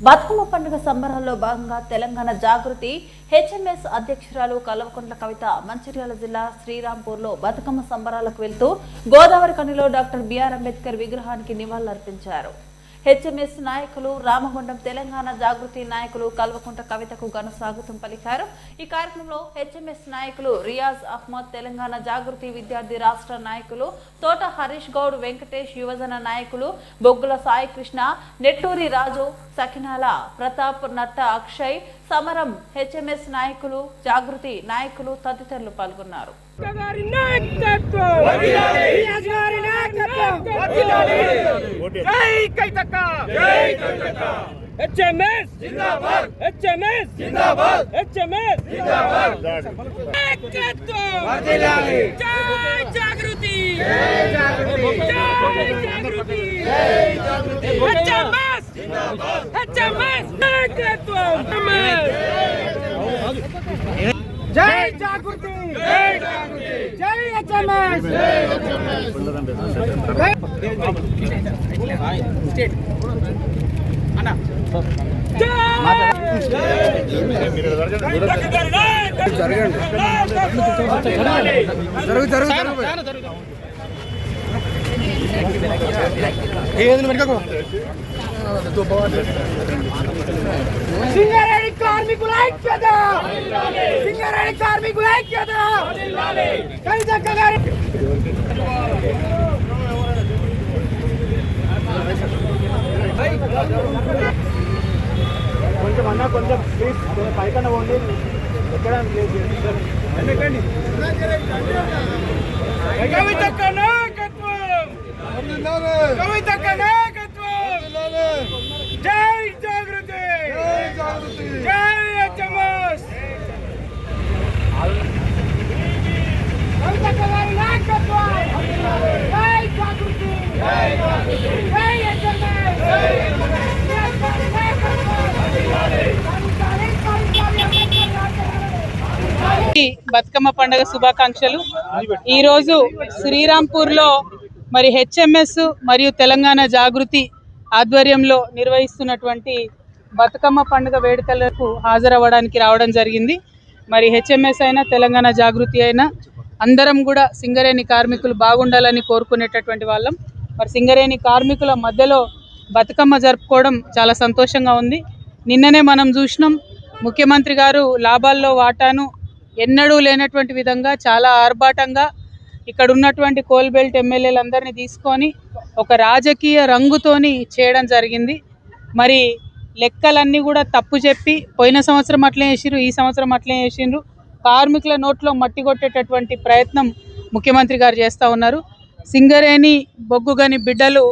బతుకమ్మ పండుగ సంబరాల్లో భాగంగా తెలంగాణ జాగృతి హెచ్ఎంఎస్ అధ్యక్షురాలు కల్వకుంట్ల కవిత మంచిర్యాల జిల్లా శ్రీరాంపూర్లో బతుకమ్మ సంబరాలకు వెళ్తూ గోదావరి కనిలో డాక్టర్ బిఆర్ అంబేద్కర్ విగ్రహానికి నివాళులర్పించారు. హెచ్ఎంఎస్ నాయకులు రామగుండం తెలంగాణ జాగృతి నాయకులు కల్వకుంట్ల కవితకు ఘన స్వాగతం పలికారు. ఈ కార్యక్రమంలో హెచ్ఎంఎస్ నాయకులు రియాజ్ అహ్మద్, తెలంగాణ జాగృతి విద్యార్థి రాష్ట్ర నాయకులు తోట హరీష్ గౌడ్, వెంకటేష్, యువజన నాయకులు బొగ్గుల సాయి కృష్ణ, నెట్టూరి రాజు, సకినాల ప్రతాప్, నట్ట అక్షయ్, సమరం హెచ్ఎంఎస్ నాయకులు, జాగృతి నాయకులు తదితరులు పాల్గొన్నారు. HMS जिंदाबाद, HMS जिंदाबाद, HMS जिंदाबाद. वर्धिल्लाली जय जागृति, जय जागृति, जय जागृति, जय जागृति. HMS जिंदाबाद, HMS जय जागृति, जय जागृति, जय HMS, जय HMS. स्टेट अना సింగరేణి కార్మికుల ఐక్యత, సింగరేణి కార్మికుల ఐక్యత. కవితక్క గారి కొంచెం అన్నా కొంచెం ప్లీజ్ పైకన్నా పోండి. ఎక్కడండి కవితక్క నాయకత్వం, కవితక్క నాయకత్వం. జై జాగృతి, జై జాగృతి, జై హెచ్ఎంఎస్. కవితక్క గారి నాయకత్వం, జై జాగృతి, జై జాగృతి, జై హెచ్ఎంఎస్, జై హెచ్ఎంఎస్. బతుకమ్మ పండుగ శుభాకాంక్షలు. ఈరోజు శ్రీరాంపూర్లో మరి హెచ్ఎంఎస్ మరియు తెలంగాణ జాగృతి ఆధ్వర్యంలో నిర్వహిస్తున్నటువంటి బతుకమ్మ పండుగ వేడుకలకు హాజరవ్వడానికి రావడం జరిగింది. మరి హెచ్ఎంఎస్ అయినా తెలంగాణ జాగృతి అయినా అందరం కూడా సింగరేణి కార్మికులు బాగుండాలని కోరుకునేటటువంటి వాళ్ళం. మరి సింగరేణి కార్మికుల మధ్యలో బతుకమ్మ జరుపుకోవడం చాలా సంతోషంగా ఉంది. నిన్ననే మనం చూసినాం, ముఖ్యమంత్రి గారు లాభాల్లో వాటాను ఎన్నడూ లేనటువంటి విధంగా చాలా ఆర్భాటంగా ఇక్కడ ఉన్నటువంటి కోల్బెల్ట్ ఎమ్మెల్యేలందరినీ తీసుకొని ఒక రాజకీయ రంగుతోని చేయడం జరిగింది. మరి లెక్కలన్నీ కూడా తప్పు చెప్పి పోయిన సంవత్సరం అట్లే చేసిర్రు, ఈ సంవత్సరం అట్లే చేసిండ్రు. కార్మికుల నోట్లో మట్టి కొట్టేటటువంటి ప్రయత్నం ముఖ్యమంత్రి గారు చేస్తూ ఉన్నారు. సింగరేణి బొగ్గుగని బిడ్డలు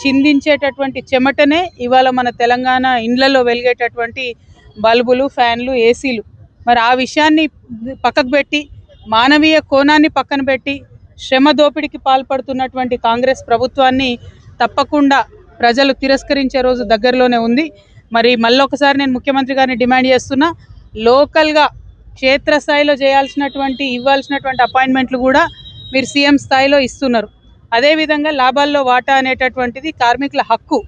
చిందించేటటువంటి చెమటనే ఇవాళ మన తెలంగాణ ఇండ్లలో వెలిగేటటువంటి బల్బులు, ఫ్యాన్లు, ఏసీలు. మరి ఆ విషయాన్ని పక్కకు పెట్టి మానవీయ కోణాన్ని పక్కన పెట్టి శ్రమ దోపిడీకి పాల్పడుతున్నటువంటి కాంగ్రెస్ ప్రభుత్వాన్ని తప్పకుండా ప్రజలు తిరస్కరించే రోజు దగ్గరలోనే ఉంది. మరి మళ్ళొకసారి నేను ముఖ్యమంత్రి గారిని డిమాండ్ చేస్తున్నా, లోకల్గా క్షేత్రస్థాయిలో చేయాల్సినటువంటి ఇవ్వాల్సినటువంటి అపాయింట్మెంట్లు కూడా మీరు సీఎం స్థాయిలో ఇస్తున్నారు. అదేవిధంగా లాభాల్లో వాటా అనేటటువంటిది కార్మికుల హక్కు.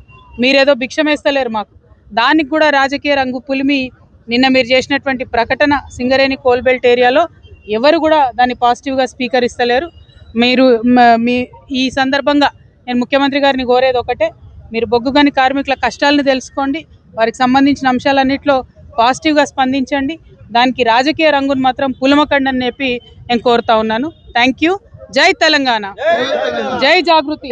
మీరేదో భిక్షమేస్తలేరు మాకు, దానికి కూడా రాజకీయ రంగు పులిమి నిన్న మీరు చేసినటువంటి ప్రకటన సింగరేణి కోల్బెల్ట్ ఏరియాలో ఎవరు కూడా దాన్ని పాజిటివ్గా స్వీకరిస్తలేరు. మీరు ఈ సందర్భంగా నేను ముఖ్యమంత్రి గారిని కోరేది ఒకటే, మీరు బొగ్గుగని కార్మికుల కష్టాలను తెలుసుకోండి, వారికి సంబంధించిన అంశాలన్నింటిలో పాజిటివ్గా స్పందించండి. దానికి రాజకీయ రంగును మాత్రం పులమకండి అని చెప్పి నేను కోరుతా ఉన్నాను. Thank you. జై తెలంగాణ, జై జాగృతి.